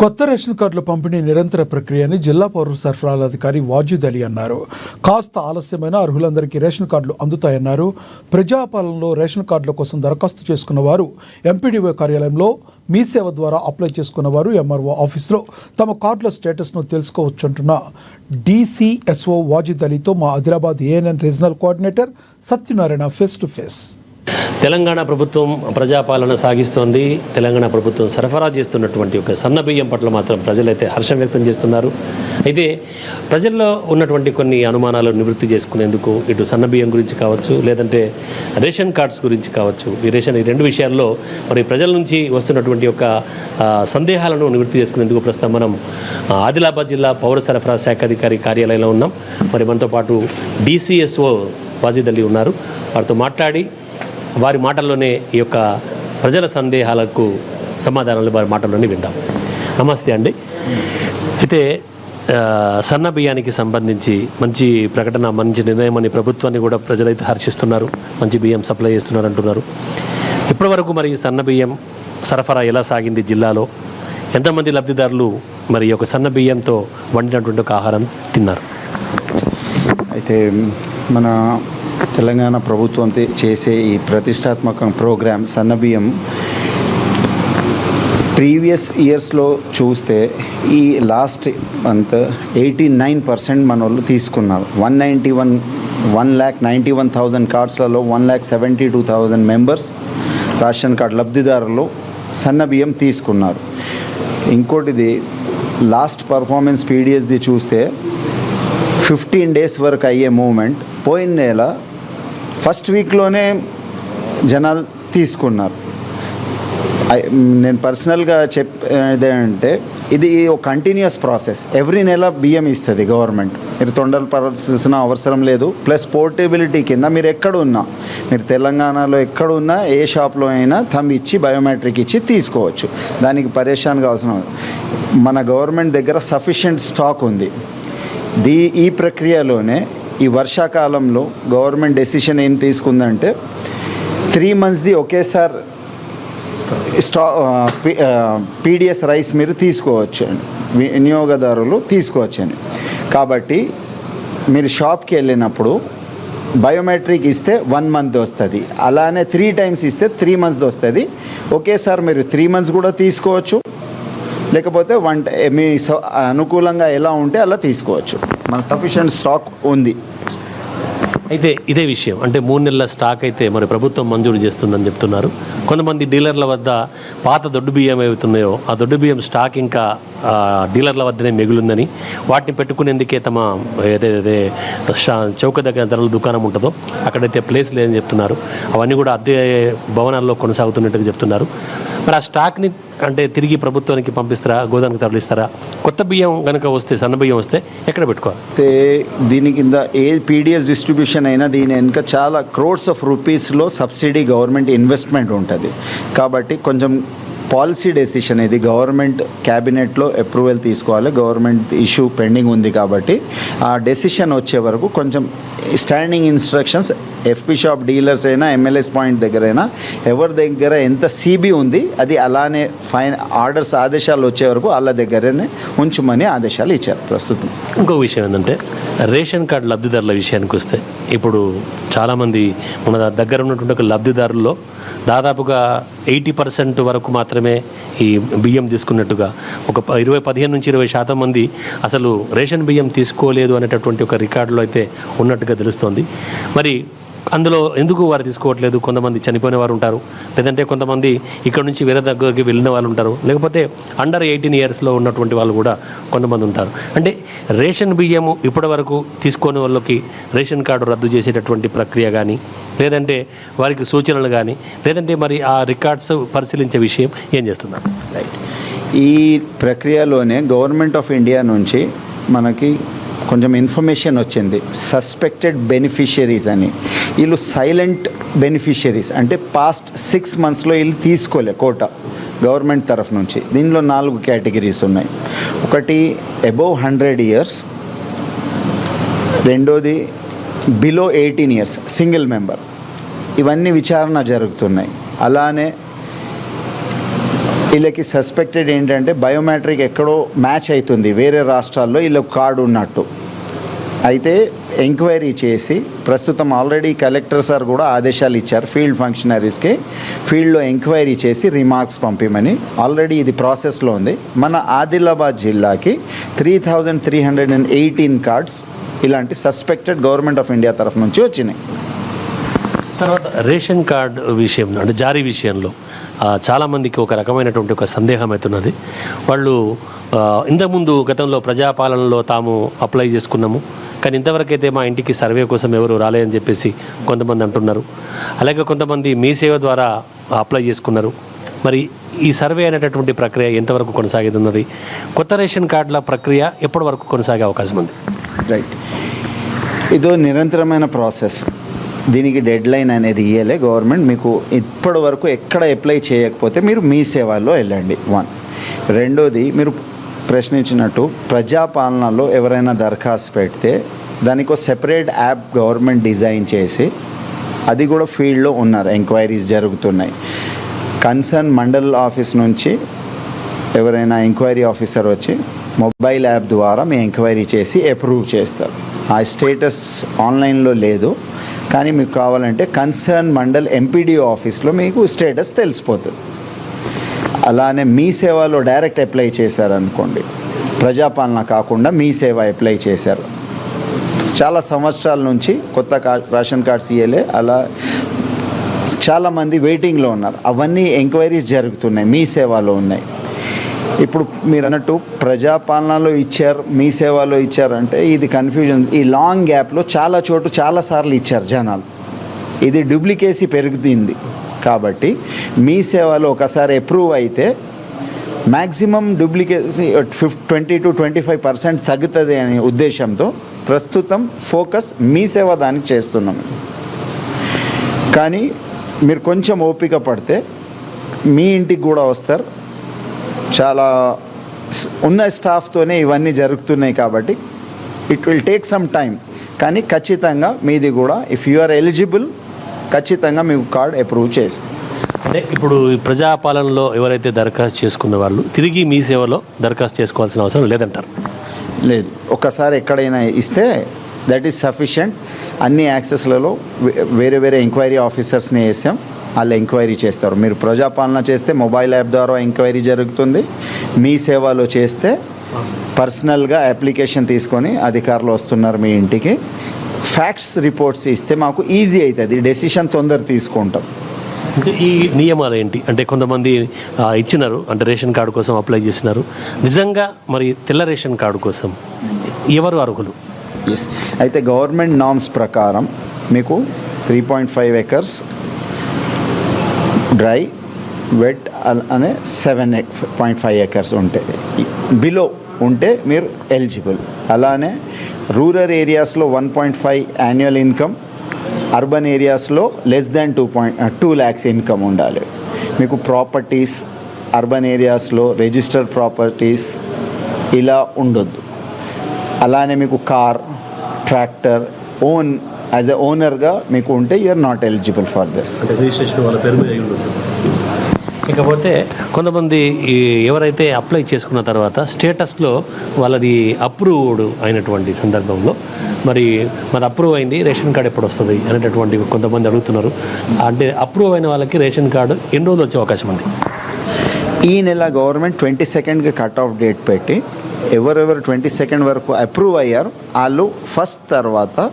కొత్త రేషన్ కార్డుల పంపిణీ నిరంతర ప్రక్రియ అని జిల్లా పౌర సరఫరాల అధికారి వాజీద్ అలీ అన్నారు. కాస్త ఆలస్యమైన అర్హులందరికీ రేషన్ కార్డులు అందుతాయన్నారు. ప్రజాపాలనలో రేషన్ కార్డుల కోసం దరఖాస్తు చేసుకున్న వారు ఎంపీడీఓ కార్యాలయంలో మీ సేవ ద్వారా అప్లై చేసుకున్న వారు ఎంఆర్ఓ ఆఫీసులో తమ కార్డుల స్టేటస్ను తెలుసుకోవచ్చంటున్న డీసీఎస్ఓ వాజీద్ అలీతో మా Adilabad ANN regional coordinator Satyanarayana face to face. Telangana ప్రభుత్వం ప్రజాపాలన సాగిస్తోంది. తెలంగాణ ప్రభుత్వం సరఫరా చేస్తున్నటువంటి ఒక సన్న బియ్యం పట్ల మాత్రం ప్రజలైతే హర్షం వ్యక్తం చేస్తున్నారు. అయితే ప్రజల్లో ఉన్నటువంటి కొన్ని అనుమానాలు నివృత్తి చేసుకునేందుకు ఇటు సన్న బియ్యం గురించి కావచ్చు, లేదంటే రేషన్ కార్డ్స్ గురించి కావచ్చు, ఈ రెండు విషయాల్లో మరి ప్రజల నుంచి వస్తున్నటువంటి ఒక సందేహాలను నివృత్తి చేసుకునేందుకు ప్రస్తుతం మనం ఆదిలాబాద్ జిల్లా పౌర సరఫరా శాఖ అధికారి కార్యాలయంలో ఉన్నాం. మరి మనతో పాటు డీసీఎస్ఓ వాజీద్ అలీ ఉన్నారు. వారితో మాట్లాడి వారి మాటల్లోనే ఈ యొక్క ప్రజల సందేహాలకు సమాధానాలు వారి మాటల్లోనే విందాం. నమస్తే అండి. అయితే సన్న బియ్యానికి సంబంధించి మంచి ప్రకటన, మంచి నిర్ణయం అని ప్రభుత్వాన్ని కూడా ప్రజలైతే హర్షిస్తున్నారు. మంచి బియ్యం సప్లై చేస్తున్నారు అంటున్నారు. ఇప్పటివరకు మరి సన్న బియ్యం సరఫరా ఎలా సాగింది? జిల్లాలో ఎంతమంది లబ్ధిదారులు మరి ఈ యొక్క సన్న బియ్యంతో వండినటువంటి ఒక ఆహారం తిన్నారు? అయితే మన తెలంగాణ ప్రభుత్వం చేసే ఈ ప్రతిష్టాత్మక ప్రోగ్రామ్ సన్నబియ్యం ప్రీవియస్ ఇయర్స్లో చూస్తే ఈ లాస్ట్ మంత్ 89% మన వాళ్ళు తీసుకున్నారు. 1,91,000 కార్డ్స్లలో 1,72,000 మెంబర్స్ రేషన్ కార్డు లబ్ధిదారులు సన్నబియ్యం తీసుకున్నారు. ఇంకోటిది లాస్ట్ పర్ఫార్మెన్స్ పీడిఎస్ది చూస్తే 15 days వరకు అయ్యే మూమెంట్ పోయిన నెల ఫస్ట్ వీక్లోనే జనాలు తీసుకున్నారు. నేను పర్సనల్గా చెప్పేదంటే ఇది ఒక కంటిన్యూస్ ప్రాసెస్. ఎవ్రీ నెల బియ్యం ఇస్తుంది గవర్నమెంట్. మీరు తొండలు పడాల్సిన అవసరం లేదు. ప్లస్ పోర్టబిలిటీ కింద మీరు ఎక్కడున్నా, మీరు తెలంగాణలో ఎక్కడున్నా ఏ షాప్లో అయినా థంబ్ ఇచ్చి బయోమెట్రిక్ ఇచ్చి తీసుకోవచ్చు. దానికి పరేషాన్ కావాల్సిన మన గవర్నమెంట్ దగ్గర సఫిషియెంట్ స్టాక్ ఉంది. ఈ ప్రక్రియలోనే ఈ వర్షాకాలంలో గవర్నమెంట్ డెసిషన్ ఏం తీసుకుందంటే 3 monthsది ఒకేసారి పీడిఎస్ రైస్ మీరు తీసుకోవచ్చు, వినియోగదారులు తీసుకోవచ్చని. కాబట్టి మీరు షాప్కి వెళ్ళినప్పుడు బయోమెట్రిక్ ఇస్తే 1 month వస్తుంది. అలానే 3 times ఇస్తే 3 months వస్తుంది. ఒకేసారి మీరు 3 months కూడా తీసుకోవచ్చు, లేకపోతే మీ అనుకూలంగా ఎలా ఉంటే అలా తీసుకోవచ్చు. మన సఫిషియెంట్ స్టాక్ ఉంది. అయితే ఇదే విషయం అంటే 3 నెలల స్టాక్ అయితే మరి ప్రభుత్వం మంజూరు చేస్తుందని చెప్తున్నారు. కొంతమంది డీలర్ల వద్ద పాత దొడ్డు బియ్యం ఏవైతున్నాయో ఆ దొడ్డు బియ్యం స్టాక్ ఇంకా డీలర్ల వద్దనే మిగులుందని, వాటిని పెట్టుకునేందుకే తమ ఏదైతే చౌక దగ్గర ధరల దుకాణం ఉంటుందో అక్కడైతే ప్లేస్ లేదని చెప్తున్నారు. అవన్నీ కూడా అద్దె భవనాల్లో కొనసాగుతున్నట్టుగా చెప్తున్నారు. మరి ఆ స్టాక్ని అంటే తిరిగి ప్రభుత్వానికి పంపిస్తారా, గోదానికి తరలిస్తారా? కొత్త బియ్యం కనుక వస్తే, సన్న బియ్యం వస్తే ఎక్కడ పెట్టుకోవాలి? దీని కింద ఏ పీడిఎస్ డిస్ట్రిబ్యూషన్ అయినా దీని వెనుక చాలా crores of rupeesలో సబ్సిడీ గవర్నమెంట్ ఇన్వెస్ట్మెంట్ ఉంటుంది. కాబట్టి కొంచెం పాలసీ డెసిషన్ ఇది గవర్నమెంట్ క్యాబినెట్లో అప్రూవల్ తీసుకోవాలి. గవర్నమెంట్ ఇష్యూ పెండింగ్ ఉంది కాబట్టి ఆ డెసిషన్ వచ్చే వరకు కొంచెం standing instructions FP shop dealers అయినా ఎంఎల్ఎస్ పాయింట్ దగ్గర అయినా ఎవరి దగ్గర ఎంత సిబి ఉంది అది అలానే ఆర్డర్స్ ఆదేశాలు వచ్చే వరకు వాళ్ళ దగ్గరనే ఉంచమని ఆదేశాలు ఇచ్చారు ప్రస్తుతం. ఇంకో విషయం ఏంటంటే రేషన్ కార్డు లబ్ధిదారుల విషయానికి వస్తే ఇప్పుడు చాలామంది మన దగ్గర ఉన్నటువంటి ఒక లబ్ధిదారుల్లో దాదాపుగా 80% వరకు మాత్రమే ఈ బియ్యం తీసుకున్నట్టుగా, ఒక 15-20% మంది అసలు రేషన్ బియ్యం తీసుకోలేదు అనేటటువంటి ఒక రికార్డులో అయితే ఉన్నట్టుగా తెలుస్తోంది. మరి అందులో ఎందుకు వారు తీసుకోవట్లేదు? కొంతమంది చనిపోయిన వారు ఉంటారు, లేదంటే కొంతమంది ఇక్కడ నుంచి వేరే దగ్గరికి వెళ్ళిన వాళ్ళు ఉంటారు, లేకపోతే అండర్ 18 years ఉన్నటువంటి వాళ్ళు కూడా కొంతమంది ఉంటారు. అంటే రేషన్ బియ్యము ఇప్పటి వరకు తీసుకొని వాళ్ళకి రేషన్ కార్డు రద్దు చేసేటటువంటి ప్రక్రియ కానీ, లేదంటే వారికి సూచనలు కానీ, లేదంటే మరి ఆ రికార్డ్స్ పరిశీలించే విషయం ఏం చేస్తున్నారు? రైట్. ఈ ప్రక్రియలోనే గవర్నమెంట్ ఆఫ్ ఇండియా నుంచి మనకి కొంచెం ఇన్ఫర్మేషన్ వచ్చింది. సస్పెక్టెడ్ బెనిఫిషియరీస్ అని, వీళ్ళు సైలెంట్ బెనిఫిషియరీస్ అంటే పాస్ట్ 6 monthsలో వీళ్ళు తీసుకోలే కోటా గవర్నమెంట్ తరఫు నుంచి. దీనిలో 4 కేటగిరీస్ ఉన్నాయి. ఒకటి అబోవ్ 100 years, రెండోది బిలో 18 years సింగిల్ మెంబర్. ఇవన్నీ విచారణ జరుగుతున్నాయి. అలానే వీళ్ళకి సస్పెక్టెడ్ ఏంటంటే బయోమెట్రిక్ ఎక్కడో మ్యాచ్ అవుతుంది వేరే రాష్ట్రాల్లో వీళ్ళకి కార్డు ఉన్నట్టు. అయితే ఎంక్వైరీ చేసి ప్రస్తుతం ఆల్రెడీ కలెక్టర్ సార్ కూడా ఆదేశాలు ఇచ్చారు ఫీల్డ్ ఫంక్షనరీస్కి, ఫీల్డ్లో ఎంక్వైరీ చేసి రిమార్క్స్ పంపిమని. ఆల్రెడీ ఇది ప్రాసెస్లో ఉంది. మన ఆదిలాబాద్ జిల్లాకి 3,318 కార్డ్స్ ఇలాంటి సస్పెక్టెడ్ గవర్నమెంట్ ఆఫ్ ఇండియా తరఫు నుంచి వచ్చినాయి. తర్వాత రేషన్ కార్డ్ విషయంలో అంటే జారీ విషయంలో చాలామందికి ఒక రకమైనటువంటి ఒక సందేహం అవుతున్నది. వాళ్ళు ఇంతకుముందు గతంలో ప్రజాపాలనలో తాము అప్లై చేసుకున్నాము, కానీ ఇంతవరకైతే మా ఇంటికి సర్వే కోసం ఎవరు రాలేదని చెప్పేసి కొంతమంది అంటున్నారు. అలాగే కొంతమంది మీ సేవ ద్వారా అప్లై చేసుకున్నారు. మరి ఈ సర్వే అనేటటువంటి ప్రక్రియ ఎంతవరకు కొనసాగుతున్నది? కొత్త రేషన్ కార్డుల ప్రక్రియ ఎప్పటి వరకు కొనసాగే అవకాశం ఉంది? రైట్, ఇదో నిరంతరమైన ప్రాసెస్. దీనికి డెడ్ లైన్ అనేది ఇయ్యలే గవర్నమెంట్. మీకు ఇప్పటి వరకు ఎక్కడ అప్లై చేయకపోతే మీరు మీ సేవల్లో వెళ్ళండి. 1. రెండోది, మీరు ప్రశ్నించినట్టు ప్రజాపాలనలో ఎవరైనా దరఖాస్తు పెడితే దానికి సెపరేట్ యాప్ గవర్నమెంట్ డిజైన్ చేసి అది కూడా ఫీల్డ్లో ఉన్నారు, ఎంక్వైరీస్ జరుగుతున్నాయి. కన్సర్న్ మండల్ ఆఫీస్ నుంచి ఎవరైనా ఎంక్వైరీ ఆఫీసర్ వచ్చి మొబైల్ యాప్ ద్వారా మీ ఎంక్వైరీ చేసి అప్రూవ్ చేస్తారు. ఆ స్టేటస్ ఆన్లైన్లో లేదు, కానీ మీకు కావాలంటే కన్సర్న్ మండల్ ఎంపీడీఓ ఆఫీస్లో మీకు స్టేటస్ తెలిసిపోతుంది. అలానే మీ సేవలో డైరెక్ట్ అప్లై చేశారనుకోండి, ప్రజాపాలన కాకుండా మీ సేవ అప్లై చేశారు, చాలా సంవత్సరాల నుంచి కొత్త రేషన్ కార్డ్స్ ఇయ్యలే, అలా చాలామంది వెయిటింగ్లో ఉన్నారు. అవన్నీ ఎంక్వైరీస్ జరుగుతున్నాయి, మీ సేవలో ఉన్నాయి. ఇప్పుడు మీరు అన్నట్టు ప్రజాపాలనలో ఇచ్చారు, మీ సేవలో ఇచ్చారంటే ఇది కన్ఫ్యూజన్. ఈ లాంగ్ గ్యాప్లో చాలాసార్లు ఇచ్చారు జనాలు, ఇది డూప్లికేసీ పెరుగుతుంది. కాబట్టి మీ సేవలో ఒకసారి అప్రూవ్ అయితే మ్యాక్సిమం డూప్లికేసీ 20 to 25% తగ్గుతుంది అనే ఉద్దేశంతో ప్రస్తుతం ఫోకస్ మీ సేవ దానికి చేస్తున్నాం. కానీ మీరు కొంచెం ఓపిక పడితే మీ ఇంటికి కూడా వస్తారు. చాలా ఉన్న స్టాఫ్తోనే ఇవన్నీ జరుగుతున్నాయి కాబట్టి it will take some time. కానీ ఖచ్చితంగా మీది కూడా ఇఫ్ యు ఆర్ ఎలిజిబుల్ ఖచ్చితంగా మీకు కార్డ్ అప్రూవ్ చేస్తుంది. అంటే ఇప్పుడు ఈ ప్రజాపాలనలో ఎవరైతే దరఖాస్తు చేసుకున్న వాళ్ళు తిరిగి మీ సేవలో దరఖాస్తు చేసుకోవాల్సిన అవసరం లేదంటారు? లేదు, ఒకసారి ఎక్కడైనా ఇస్తే దట్ ఈస్ సఫిషియంట్. అన్ని యాక్సెస్లలో వేరే ఎంక్వైరీ ఆఫీసర్స్ని వేసాం, వాళ్ళు ఎంక్వైరీ చేస్తారు. మీరు ప్రజాపాలన చేస్తే మొబైల్ యాప్ ద్వారా ఎంక్వైరీ జరుగుతుంది. మీ సేవలో చేస్తే పర్సనల్గా అప్లికేషన్ తీసుకొని అధికారులు వస్తున్నారు మీ ఇంటికి. ఫ్యాక్ట్స్ రిపోర్ట్స్ ఇస్తే మాకు ఈజీ అవుతుంది, డెసిషన్ తొందర తీసుకుంటాం. అంటే ఈ నియమాలు ఏంటి అంటే కొంతమంది ఇచ్చినారు అంటే రేషన్ కార్డు కోసం అప్లై చేసినారు, నిజంగా మరి తెల్ల రేషన్ కార్డు కోసం ఎవరు అర్హులు? ఎస్, అయితే గవర్నమెంట్ నామ్స్ ప్రకారం మీకు 3.5 acres డ్రై, వెట్ అనే 7.5 acres ఉంటాయి. బిలో ఉంటే మీరు ఎలిజిబుల్. అలానే రూరల్ ఏరియాస్లో 1.5 యాన్యువల్ ఇన్కమ్, అర్బన్ ఏరియాస్లో లెస్ దాన్ 2 lakhs ఇన్కమ్ ఉండాలి. మీకు ప్రాపర్టీస్ అర్బన్ ఏరియాస్లో రిజిస్టర్డ్ ప్రాపర్టీస్ ఇలా ఉండొద్దు. అలానే మీకు car, tractor own as a ఓనర్గా మీకు ఉంటే you are not eligible for this. అంటే రిజిస్ట్రేషన్ వాళ్ళ పేరు మీద అయి ఉండదు. ఇకపోతే కొంతమంది ఎవరైతే అప్లై చేసుకున్న తర్వాత స్టేటస్లో వాళ్ళది అప్రూవ్డ్ అయినటువంటి సందర్భంలో మరి అప్రూవ్ అయింది, రేషన్ కార్డు ఎప్పుడు వస్తుంది అనేటటువంటి కొంతమంది అడుగుతున్నారు. అంటే అప్రూవ్ అయిన వాళ్ళకి రేషన్ కార్డు ఎన్ని రోజులు వచ్చే అవకాశం ఉంది? ఈ నెల గవర్నమెంట్ 22కి కట్ ఆఫ్ డేట్ పెట్టి ఎవరెవరు 22 వరకు అప్రూవ్ అయ్యారు వాళ్ళు ఫస్ట్ తర్వాత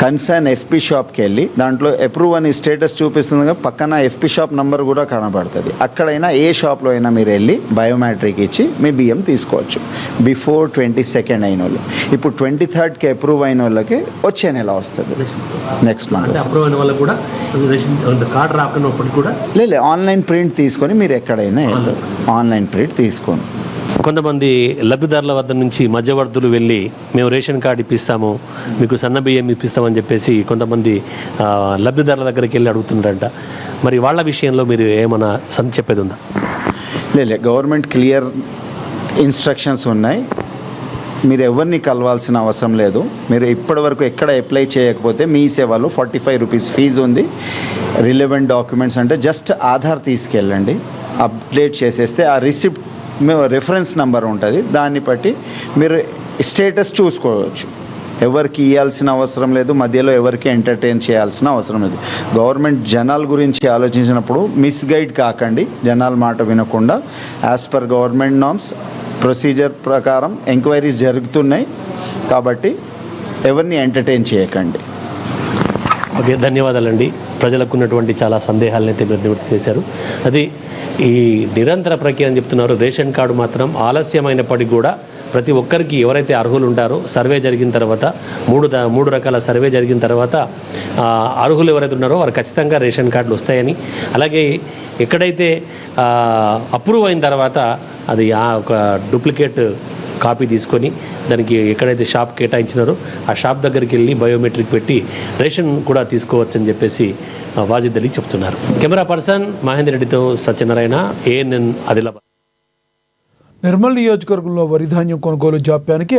కన్సర్న్ ఎఫ్పి షాప్కి వెళ్ళి దాంట్లో అప్రూవ్ అని స్టేటస్ చూపిస్తుంది, పక్కన ఎఫ్పి షాప్ నెంబర్ కూడా కనబడుతుంది. అక్కడైనా ఏ షాప్లో అయినా మీరు వెళ్ళి బయోమెట్రిక్ ఇచ్చి మీ బియ్యం తీసుకోవచ్చు. బిఫోర్ 22 అయిన వాళ్ళు. ఇప్పుడు 23కి అప్రూవ్ అయిన వాళ్ళకి వచ్చే నెల వస్తుంది, నెక్స్ట్ మంత్. అప్రూవ్ అయిన వాళ్ళకి కూడా కార్డు రాకున్నప్పటికీ కూడా లేదు, ఆన్లైన్ ప్రింట్ తీసుకొని మీరు ఎక్కడైనా వెళ్ళి ఆన్లైన్ ప్రింట్ తీసుకోండి. కొంతమంది లబ్ధిదారుల వద్ద నుంచి మధ్యవర్తులు వెళ్ళి మేము రేషన్ కార్డు ఇప్పిస్తాము, మీకు సన్న బియ్యం ఇప్పిస్తామని చెప్పేసి కొంతమంది లబ్ధిదారుల దగ్గరికి వెళ్ళి అడుగుతున్నారంట. మరి వాళ్ళ విషయంలో మీరు ఏమైనా చెప్పేది ఉందా? లేదు, గవర్నమెంట్ క్లియర్ ఇన్స్ట్రక్షన్స్ ఉన్నాయి. మీరు ఎవరిని కలవాల్సిన అవసరం లేదు. మీరు ఇప్పటివరకు ఎక్కడ అప్లై చేయకపోతే మీ సేవలో 45 రూపీస్ ఫీజు ఉంది. రిలవెంట్ డాక్యుమెంట్స్ అంటే జస్ట్ ఆధార్ తీసుకెళ్ళండి, అప్డేట్ చేసేస్తే ఆ రిసిప్ట్ రెఫరెన్స్ నెంబర్ ఉంటుంది, దాన్ని బట్టి మీరు స్టేటస్ చూసుకోవచ్చు. ఎవరికి ఇవ్వాల్సిన అవసరం లేదు, మధ్యలో ఎవరికి ఎంటర్టైన్ చేయాల్సిన అవసరం లేదు. గవర్నమెంట్ జనాల గురించి ఆలోచించినప్పుడు మిస్గైడ్ కాకండి, జనాల మాట వినకుండా as per government norms procedure ప్రకారం ఎంక్వైరీస్ జరుగుతున్నాయి కాబట్టి ఎవరిని ఎంటర్టైన్ చేయకండి. ఓకే, ధన్యవాదాలండి. ప్రజలకు ఉన్నటువంటి చాలా సందేహాలను అయితే మీరు నివృత్తి చేశారు. అది ఈ నిరంతర ప్రక్రియ అని చెప్తున్నారు. రేషన్ కార్డు మాత్రం ఆలస్యమైనప్పటికీ కూడా ప్రతి ఒక్కరికి ఎవరైతే అర్హులు ఉంటారో సర్వే జరిగిన తర్వాత మూడు రకాల సర్వే జరిగిన తర్వాత అర్హులు ఎవరైతే ఉన్నారో వారు ఖచ్చితంగా రేషన్ కార్డులు వస్తాయని, అలాగే ఎక్కడైతే అప్రూవ్ అయిన తర్వాత అది ఒక డూప్లికేట్ కాపీ తీసుకొని దానికి ఎక్కడైతే షాప్ కేటాయించినారో ఆ షాప్ దగ్గరికి వెళ్ళి బయోమెట్రిక్ పెట్టి రేషన్ కూడా తీసుకోవచ్చని చెప్పేసి వాజిద్ అలీ చెప్తున్నారు. కెమెరా పర్సన్ మహేందర్ రెడ్డితో సత్యనారాయణ, ANN ఆదిలాబాద్. నిర్మల్ నియోజకవర్గంలో వరి ధాన్యం కొనుగోలు జాప్యానికి